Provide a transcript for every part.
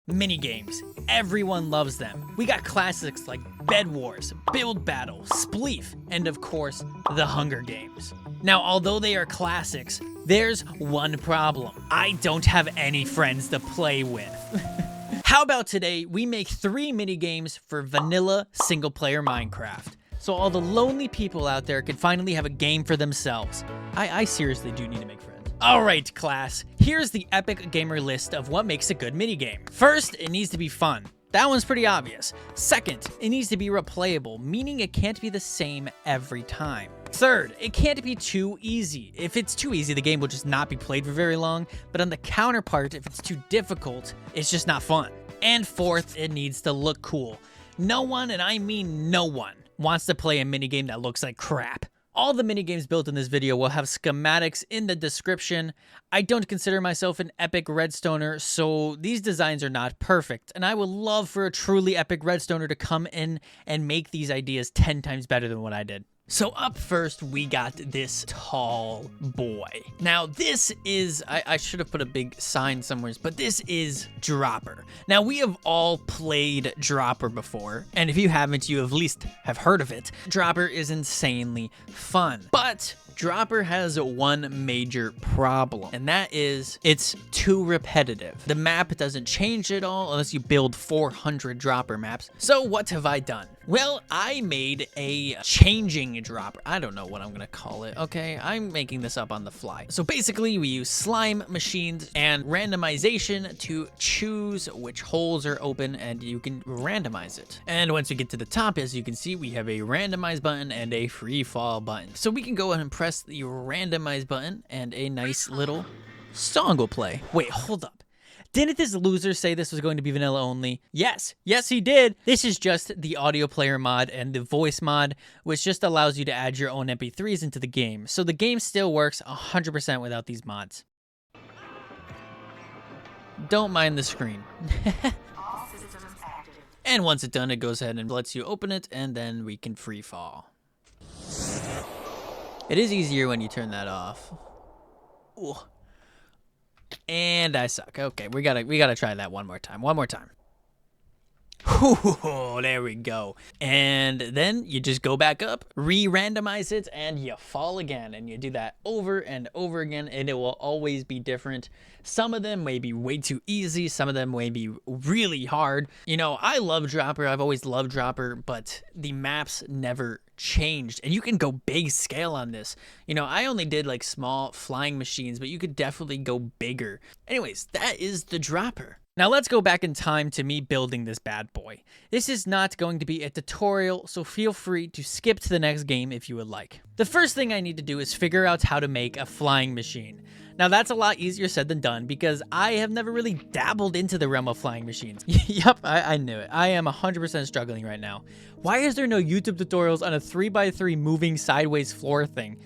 Minigames. Everyone loves them. We got classics like Bed Wars, Build Battle, Spleef, and of course, the Hunger Games. Now, although they are classics, there's one problem. I don't have any friends to play with. How about today we make 3 minigames for vanilla single-player Minecraft, so all the lonely people out there can finally have a game for themselves. I seriously do need to make friends. Alright, class, here's the epic gamer list of what makes a good minigame. First, it needs to be fun. That one's pretty obvious. Second, it needs to be replayable, meaning it can't be the same every time. Third, it can't be too easy. If it's too easy, the game will just not be played for very long, but on the counterpart, if it's too difficult, it's just not fun. And fourth, it needs to look cool. No one, and I mean no one, wants to play a minigame that looks like crap. All the minigames built in this video will have schematics in the description. I don't consider myself an epic redstoner, so these designs are not perfect, and I would love for a truly epic redstoner to come in and make these ideas 10 times better than what I did. So up first, we got this tall boy. Now this is, I should have put a big sign somewhere, but this is Dropper. Now we have all played Dropper before, and if you haven't, you at least have heard of it. Dropper is insanely fun, but Dropper has one major problem, and that is it's too repetitive. The map doesn't change at all unless you build 400 Dropper maps. So what have I done? Well, I made a changing Dropper. I don't know what I'm gonna call it, okay? I'm making this up on the fly. So basically, we use slime machines and randomization to choose which holes are open, and you can randomize it. And once we get to the top, as you can see, we have a randomize button and a free fall button. So we can go ahead and press the randomize button, and a nice little song will play. Wait, hold up. Didn't this loser say this was going to be vanilla only? Yes, he did. This is just the audio player mod and the voice mod, which just allows you to add your own MP3s into the game. So the game still works 100% without these mods. Don't mind the screen. And once it's done, it goes ahead and lets you open it, and then we can free fall. It is easier when you turn that off. Ooh. And I suck. Okay, we gotta try that one more time. Ooh, there we go. And then you just go back up, re-randomize it, and you fall again. And you do that over and over again, and it will always be different. Some of them may be way too easy. Some of them may be really hard. You know, I love Dropper. I've always loved Dropper, but the maps never changed. And you can go big scale on this. You know, I only did like small flying machines, but you could definitely go bigger. Anyways, that is the Dropper. Now let's go back in time to me building this bad boy. This is not going to be a tutorial, so feel free to skip to the next game if you would like. The first thing I need to do is figure out how to make a flying machine. Now that's a lot easier said than done because I have never really dabbled into the realm of flying machines. Yup, I knew it. I am 100% struggling right now. Why is there no YouTube tutorials on a 3x3 moving sideways floor thing?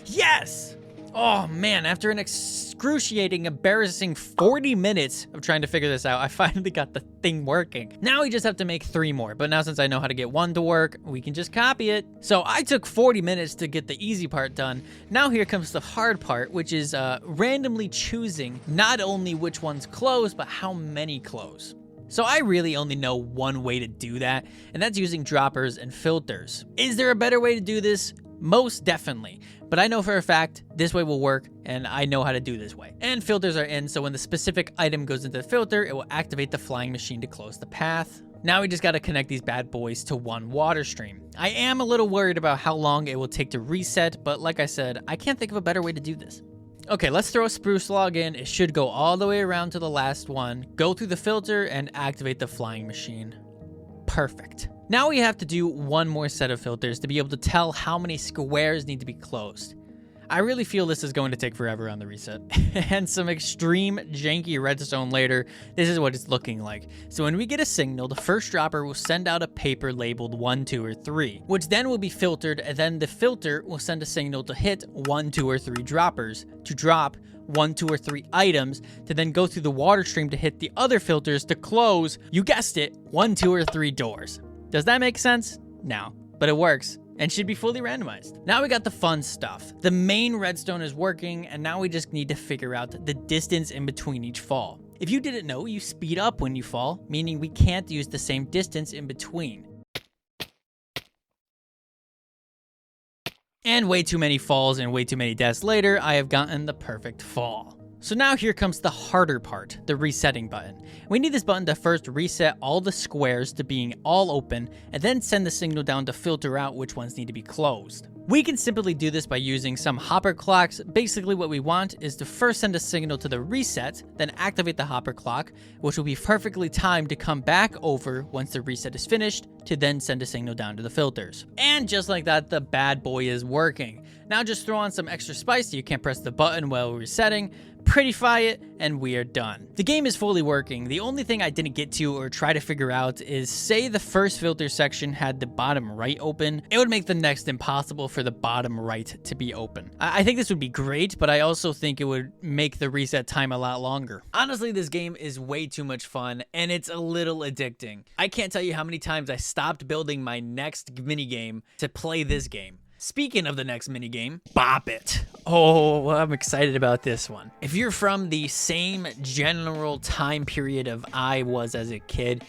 Yes! Oh man, after an excruciating, embarrassing 40 minutes of trying to figure this out, I finally got the thing working. Now we just have to make 3 more, but now since I know how to get 1 to work, we can just copy it. So I took 40 minutes to get the easy part done. Now here comes the hard part, which is randomly choosing not only which ones close, but how many close. So I really only know one way to do that, and that's using droppers and filters. Is there a better way to do this? Most definitely, but I know for a fact this way will work, and I know how to do this way. And filters are in, so when the specific item goes into the filter, it will activate the flying machine to close the path. Now we just got to connect these bad boys to one water stream. I am a little worried about how long it will take to reset, but like I said, I can't think of a better way to do this. Okay, let's throw a spruce log in. It should go all the way around to the last one, go through the filter, and activate the flying machine. Perfect. Now we have to do one more set of filters to be able to tell how many squares need to be closed. I really feel this is going to take forever on the reset. And some extreme janky redstone later, this is what it's looking like. So when we get a signal, the first dropper will send out a paper labeled 1, 2, or 3, which then will be filtered, and then the filter will send a signal to hit 1, 2, or 3 droppers to drop 1, 2, or 3 items, to then go through the water stream to hit the other filters to close, you guessed it, 1, 2, or 3 doors. Does that make sense? No, but it works and should be fully randomized. Now we got the fun stuff. The main redstone is working, and now we just need to figure out the distance in between each fall. If you didn't know, you speed up when you fall, meaning we can't use the same distance in between. And way too many falls and way too many deaths later, I have gotten the perfect fall. So now here comes the harder part, the resetting button. We need this button to first reset all the squares to being all open, and then send the signal down to filter out which ones need to be closed. We can simply do this by using some hopper clocks. Basically what we want is to first send a signal to the reset, then activate the hopper clock, which will be perfectly timed to come back over once the reset is finished, to then send a signal down to the filters. And just like that, the bad boy is working. Now just throw on some extra spice so you can't press the button while resetting, prettify it, and we are done. The game is fully working. The only thing I didn't get to or try to figure out is, say the first filter section had the bottom right open, it would make the next impossible for the bottom right to be open. I think this would be great, but I also think it would make the reset time a lot longer. Honestly, this game is way too much fun, and it's a little addicting. I can't tell you how many times I stopped building my next minigame to play this game. Speaking of the next minigame, Bop It. Oh, I'm excited about this one. If you're from the same general time period of I was as a kid,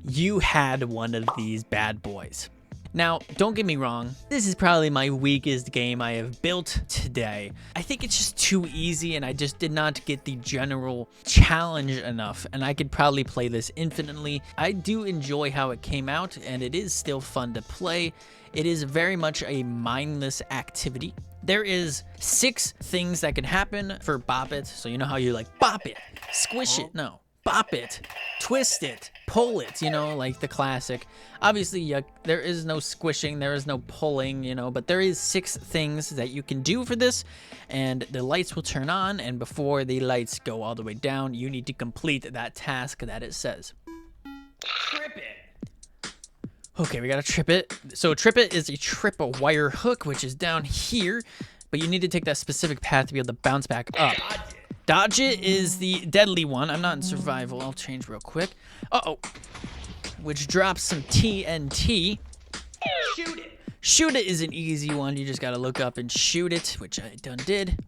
you had one of these bad boys. Now, don't get me wrong, this is probably my weakest game I have built today. I think it's just too easy and I just did not get the general challenge enough, and I could probably play this infinitely. I do enjoy how it came out, and it is still fun to play. It is very much a mindless activity. There is 6 things that can happen for Bop It. So you know how you like bop it, squish it, no. Bop it, twist it, pull it, you know, like the classic. Obviously, there is no squishing, there is no pulling, you know, but there is 6 things that you can do for this, and the lights will turn on, and before the lights go all the way down, you need to complete that task that it says. Trip it. Okay, we gotta trip it. So trip it is a trip a wire hook, which is down here, but you need to take that specific path to be able to bounce back up. Dodge it is the deadly one. I'm not in survival. I'll change real quick. Uh-oh. Which drops some TNT. Shoot it. Shoot it is an easy one. You just gotta look up and shoot it, which I done did.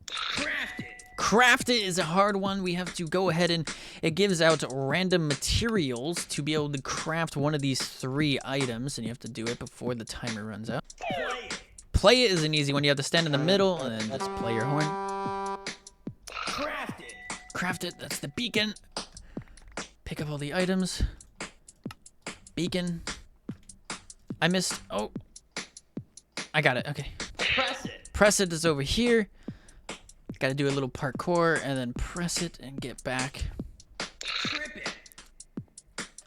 Craft it. Craft it is a hard one. We have to go ahead and it gives out random materials to be able to craft one of these 3 items, and you have to do it before the timer runs out. Play it is an easy one. You have to stand in the middle and then just play your horn. Craft it. Craft it. That's the beacon. Pick up all the items. Beacon. I missed. Oh. I got it. Okay. Press it. Press it is over here. Got to do a little parkour and then press it and get back. Trip it.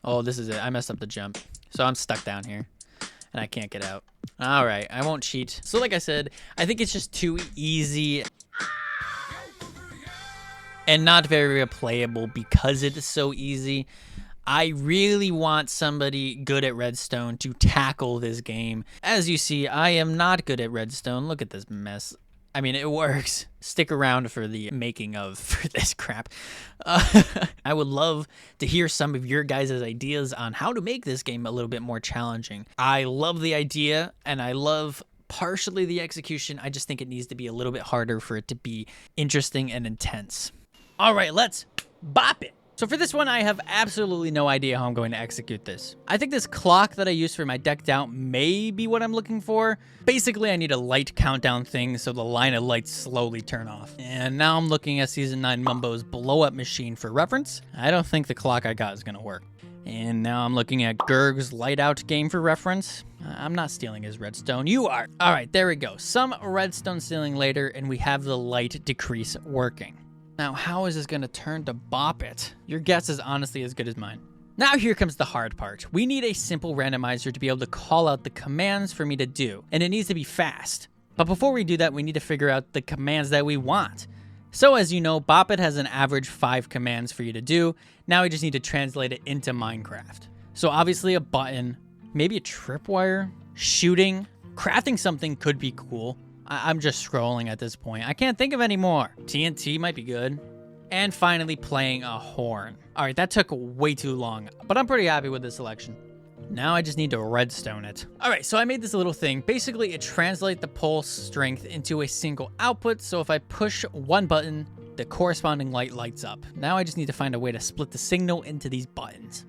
Oh, this is it. I messed up the jump. So I'm stuck down here and I can't get out. All right. I won't cheat. So like I said, I think it's just too easy and not very replayable because it is so easy. I really want somebody good at redstone to tackle this game. As you see, I am not good at redstone. Look at this mess. I mean, it works. Stick around for the making of for this crap. I would love to hear some of your guys' ideas on how to make this game a little bit more challenging. I love the idea, and I love partially the execution. I just think it needs to be a little bit harder for it to be interesting and intense. All right, let's bop it. So for this one, I have absolutely no idea how I'm going to execute this. I think this clock that I use for my decked out may be what I'm looking for. Basically, I need a light countdown thing so the line of lights slowly turn off. And now I'm looking at Season 9 Mumbo's blow up machine for reference. I don't think the clock I got is gonna work. And now I'm looking at Gerg's light out game for reference. I'm not stealing his redstone, you are. All right, there we go. Some redstone stealing later, and we have the light decrease working. Now, how is this going to turn to Bop It? Your guess is honestly as good as mine. Now here comes the hard part. We need a simple randomizer to be able to call out the commands for me to do, and it needs to be fast. But before we do that, we need to figure out the commands that we want. So as you know, Bop It has an average 5 commands for you to do. Now we just need to translate it into Minecraft. So obviously a button, maybe a tripwire, shooting, crafting something could be cool. I'm just scrolling at this point. I can't think of any more. TNT might be good. And finally, playing a horn. All right, that took way too long, but I'm pretty happy with this selection. Now I just need to redstone it. All right, so I made this little thing. Basically, it translates the pulse strength into a single output. So if I push one button, the corresponding light lights up. Now I just need to find a way to split the signal into these buttons.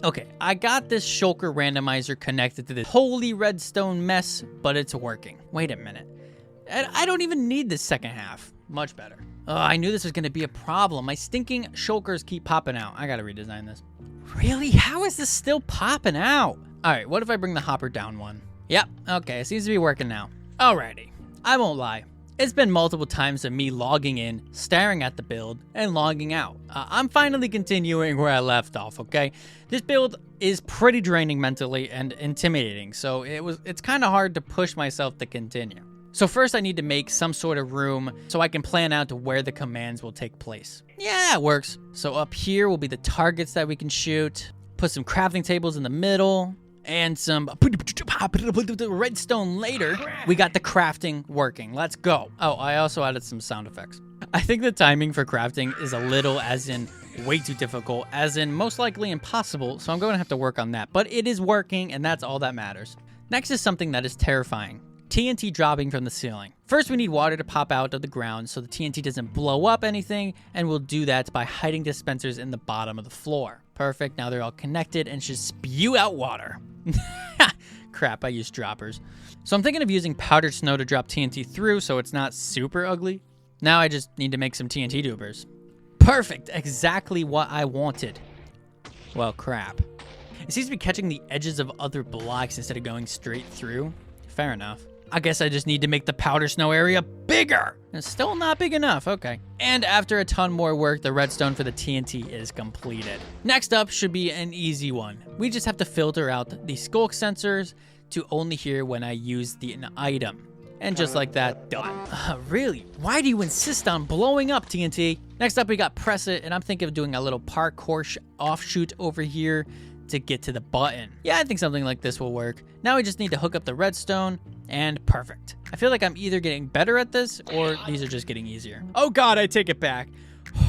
Okay, I got this shulker randomizer connected to this holy redstone mess, but it's working. Wait a minute. I don't even need this second half. Much better. Oh, I knew this was going to be a problem. My stinking shulkers keep popping out. I got to redesign this. Really? How is this still popping out? All right, what if I bring the hopper down one? Yep, okay, it seems to be working now. Alrighty, I won't lie. It's been multiple times of me logging in, staring at the build, and logging out. I'm finally continuing where I left off, okay? This build is pretty draining mentally and intimidating, so it's kind of hard to push myself to continue. So first I need to make some sort of room so I can plan out to where the commands will take place. Yeah, it works. So up here will be the targets that we can shoot. Put some crafting tables in the middle and some redstone later. We got the crafting working. Let's go. Oh, I also added some sound effects. I think the timing for crafting is a little as in way too difficult, as in most likely impossible. So I'm going to have to work on that, but it is working and that's all that matters. Next is something that is terrifying. TNT dropping from the ceiling. First, we need water to pop out of the ground so the TNT doesn't blow up anything, and we'll do that by hiding dispensers in the bottom of the floor. Perfect, now they're all connected and should spew out water. Crap, I used droppers. So I'm thinking of using powdered snow to drop TNT through so it's not super ugly. Now I just need to make some TNT dupers. Perfect, exactly what I wanted. Well, crap. It seems to be catching the edges of other blocks instead of going straight through. Fair enough. I guess I just need to make the powder snow area bigger. It's still not big enough, okay. And after a ton more work, the redstone for the TNT is completed. Next up should be an easy one. We just have to filter out the skulk sensors to only hear when I use an item. And just like that, done. Really? Why do you insist on blowing up, TNT? Next up, we got press it, and I'm thinking of doing a little parkour offshoot over here to get to the button. Yeah, I think something like this will work. Now we just need to hook up the redstone, and perfect. I feel like I'm either getting better at this, or these are just getting easier. Oh god, I take it back.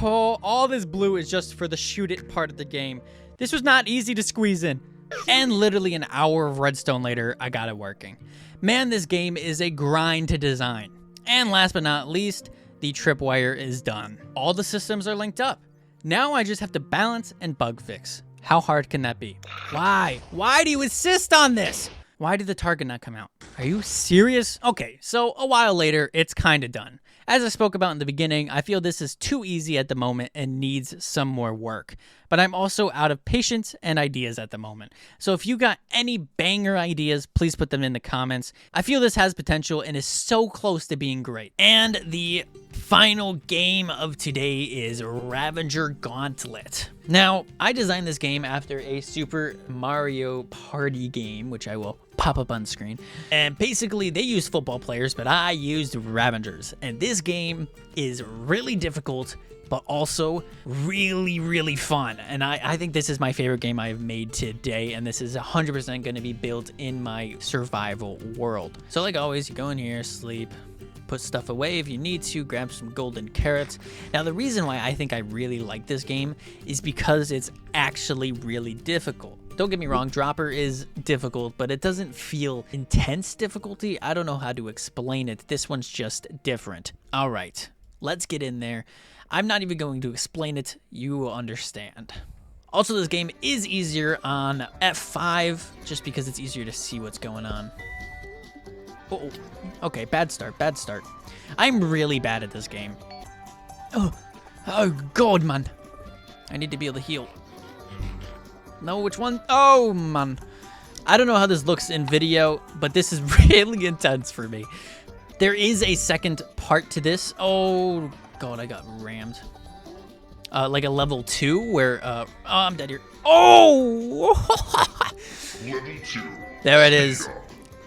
Oh, all this blue is just for the shoot it part of the game. This was not easy to squeeze in. And literally an hour of redstone later, I got it working. Man, this game is a grind to design. And last but not least, the tripwire is done. All the systems are linked up. Now I just have to balance and bug fix. How hard can that be? Why? Why do you insist on this? Why did the target not come out? Are you serious? Okay, so a while later, it's kind of done. As I spoke about in the beginning, I feel this is too easy at the moment and needs some more work. But I'm also out of patience and ideas at the moment. So if you got any banger ideas, please put them in the comments. I feel this has potential and is so close to being great. And the final game of today is Ravenger Gauntlet. Now, I designed this game after a Super Mario Party game, which I will pop up on screen. And basically, they use football players, but I used Ravengers. And this game is really difficult, but also really, really fun. And I think this is my favorite game I've made today, and this is 100% going to be built in my survival world. So like always, you go in here, sleep, put stuff away if you need to, grab some golden carrots. Now, the reason why I think I really like this game is because it's actually really difficult. Don't get me wrong, Dropper is difficult, but it doesn't feel intense difficulty. I don't know how to explain it. This one's just different. All right, let's get in there. I'm not even going to explain it. You will understand. Also, this game is easier on F5 just because it's easier to see what's going on. Oh, okay, bad start, bad start. I'm really bad at this game. Oh God, man. I need to be able to heal. No, which one? Oh, man. I don't know how this looks in video, but this is really intense for me. There is a second part to this. Oh, God, I got rammed. Like a level 2 where, oh, I'm dead here. Oh! Level 2. There it is.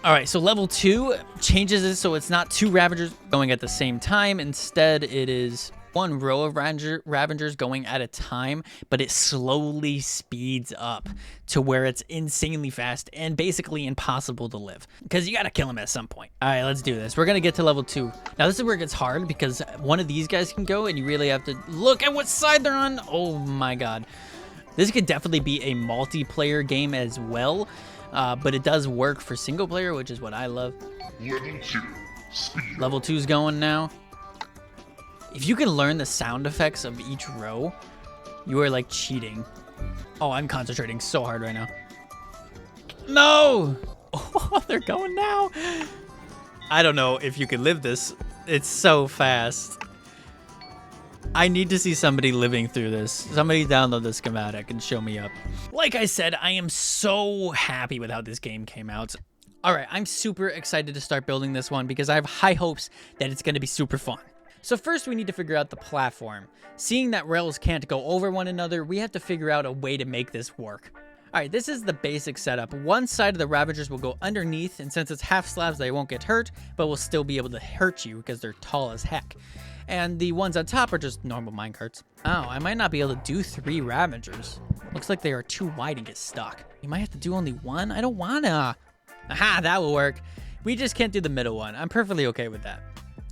All right, so level 2 changes it so it's not 2 Ravengers going at the same time. Instead, it is 1 row of Ravengers going at a time, but it slowly speeds up to where it's insanely fast and basically impossible to live because you got to kill him at some point. All right, let's do this. We're going to get to level 2. Now, this is where it gets hard because one of these guys can go and you really have to look at what side they're on. Oh, my God. This could definitely be a multiplayer game as well, but it does work for single player, which is what I love. Level 2. Speed. Level 2's going now. If you can learn the sound effects of each row, you are like cheating. Oh, I'm concentrating so hard right now. No! Oh, they're going now. I don't know if you can live this. It's so fast. I need to see somebody living through this. Somebody download the schematic and show me up. Like I said, I am so happy with how this game came out. All right, I'm super excited to start building this one because I have high hopes that it's going to be super fun. So first we need to figure out the platform. Seeing that rails can't go over one another, we have to figure out a way to make this work. All right, this is the basic setup. One side of the Ravengers will go underneath, and since it's half slabs, they won't get hurt, but will still be able to hurt you because they're tall as heck. And the ones on top are just normal minecarts. Oh, I might not be able to do 3 Ravengers. Looks like they are too wide and get stuck. You might have to do only 1? I don't wanna. Aha, that will work. We just can't do the middle one. I'm perfectly okay with that.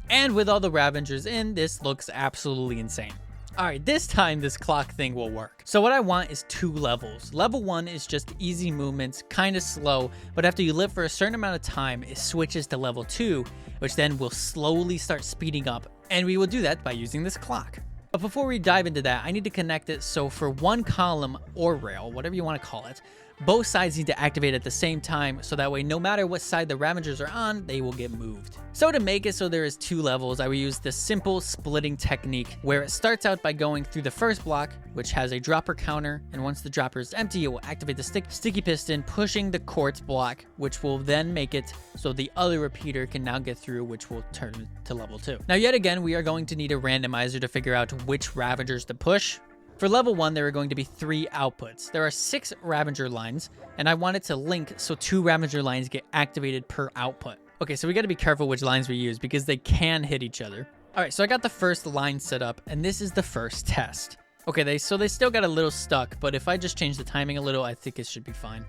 And with all the Ravengers in, this looks absolutely insane. All right, this time this clock thing will work. So what I want is 2 levels. Level 1 is just easy movements, kind of slow, but after you live for a certain amount of time, it switches to level 2, which then will slowly start speeding up, and we will do that by using this clock. But before we dive into that, I need to connect it so for one column or rail, whatever you want to call it, both sides need to activate at the same time, so that way no matter what side the Ravengers are on, they will get moved. So to make it so there is 2 levels, I will use the simple splitting technique, where it starts out by going through the first block, which has a dropper counter, and once the dropper is empty, it will activate the sticky piston, pushing the quartz block, which will then make it so the other repeater can now get through, which will turn to level 2. Now yet again, we are going to need a randomizer to figure out which Ravengers to push. For level 1, there are going to be 3 outputs. There are 6 Ravenger lines, and I want it to link so 2 Ravenger lines get activated per output. Okay, so we gotta be careful which lines we use because they can hit each other. All right, so I got the first line set up, and this is the first test. Okay, so they still got a little stuck, but if I just change the timing a little, I think it should be fine.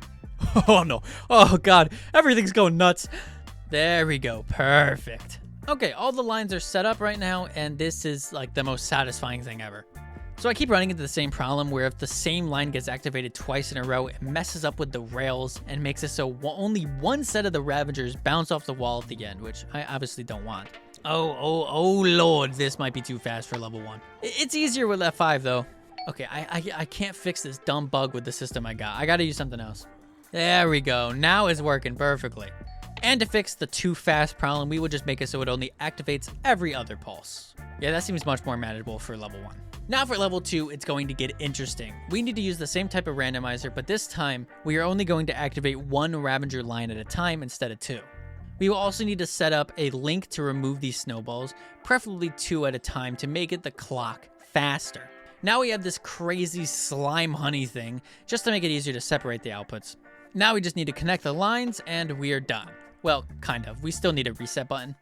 Oh no, oh God, everything's going nuts. There we go, perfect. Okay, all the lines are set up right now, and this is like the most satisfying thing ever. So I keep running into the same problem where if the same line gets activated twice in a row, it messes up with the rails and makes it so only one set of the Ravengers bounce off the wall at the end, which I obviously don't want. Oh Lord, this might be too fast for level 1. It's easier with F5 though. Okay, I can't fix this dumb bug with the system I got. I gotta use something else. There we go, now it's working perfectly. And to fix the too fast problem, we will just make it so it only activates every other pulse. Yeah, that seems much more manageable for level 1. Now for level 2, it's going to get interesting. We need to use the same type of randomizer, but this time, we are only going to activate 1 Ravenger line at a time instead of 2. We will also need to set up a link to remove these snowballs, preferably 2 at a time to make it the clock faster. Now we have this crazy slime honey thing, just to make it easier to separate the outputs. Now we just need to connect the lines, and we are done. Well, kind of. We still need a reset button.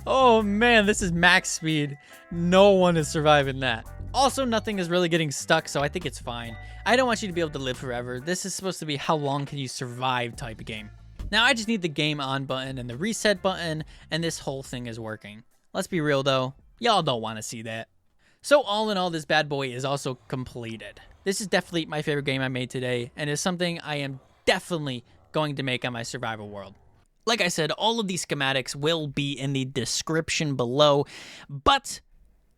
Oh man, this is max speed. No one is surviving that. Also, nothing is really getting stuck, so I think it's fine. I don't want you to be able to live forever. This is supposed to be how long can you survive type of game. Now I just need the game on button and the reset button, and this whole thing is working. Let's be real though, y'all don't want to see that. So all in all, this bad boy is also completed. This is definitely my favorite game I made today, and is something I am definitely going to make on my survival world. Like I said, all of these schematics will be in the description below, but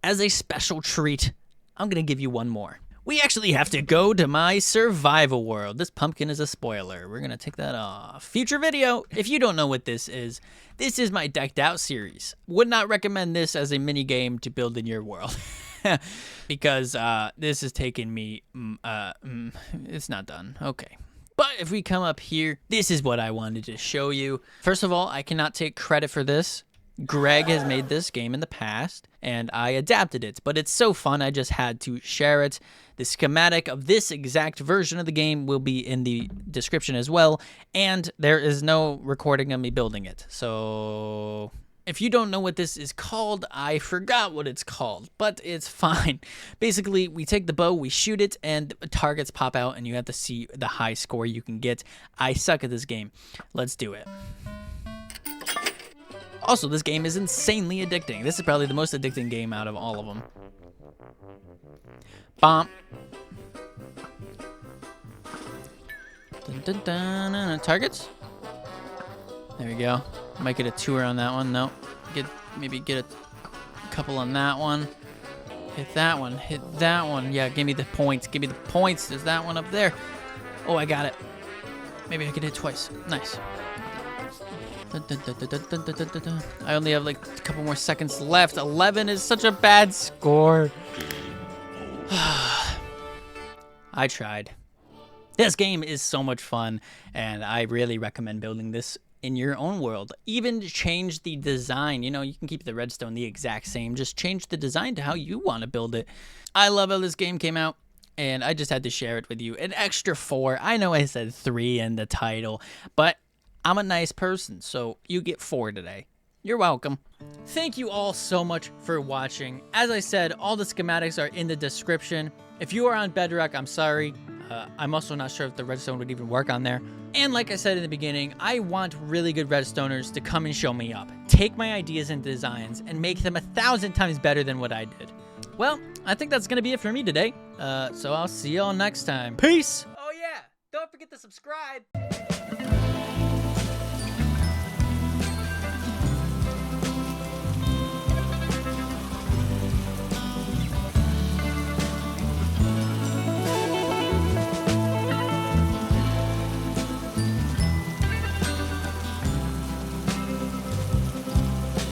as a special treat, I'm going to give you one more. We actually have to go to my survival world. This pumpkin is a spoiler. We're going to take that off. Future video. If you don't know what this is my decked out series. Would not recommend this as a mini game to build in your world. Because this is taking me, it's not done. Okay. But if we come up here, this is what I wanted to show you. First of all, I cannot take credit for this. Greg has made this game in the past, and I adapted it. But it's so fun, I just had to share it. The schematic of this exact version of the game will be in the description as well. And there is no recording of me building it. So if you don't know what this is called, I forgot what it's called, but it's fine. Basically, we take the bow, we shoot it, and targets pop out, and you have to see the high score you can get. I suck at this game. Let's do it. Also, this game is insanely addicting. This is probably the most addicting game out of all of them. Bomb. Dun, dun, dun, dun. Targets? There we go. Might get a 2er on that one. Nope. Maybe get a couple on that one. Hit that one. Hit that one. Yeah, give me the points. Give me the points. There's that one up there. Oh, I got it. Maybe I can hit twice. Nice. Dun, dun, dun, dun, dun, dun, dun, dun. I only have like a couple more seconds left. 11 is such a bad score. I tried. This game is so much fun, and I really recommend building this in your own world. Even change the design. You know, you can keep the redstone the exact same. Just change the design to how you want to build it. I love how this game came out, and I just had to share it with you. An extra 4. I know I said 3 in the title, but I'm a nice person, so you get 4 today. You're welcome. Thank you all so much for watching. As I said, all the schematics are in the description. If you are on Bedrock, I'm sorry. I'm also not sure if the redstone would even work on there. And like I said in the beginning, I want really good redstoners to come and show me up. Take my ideas and designs and make them 1,000 times better than what I did. Well, I think that's going to be it for me today. So I'll see y'all next time. Peace! Oh yeah, don't forget to subscribe.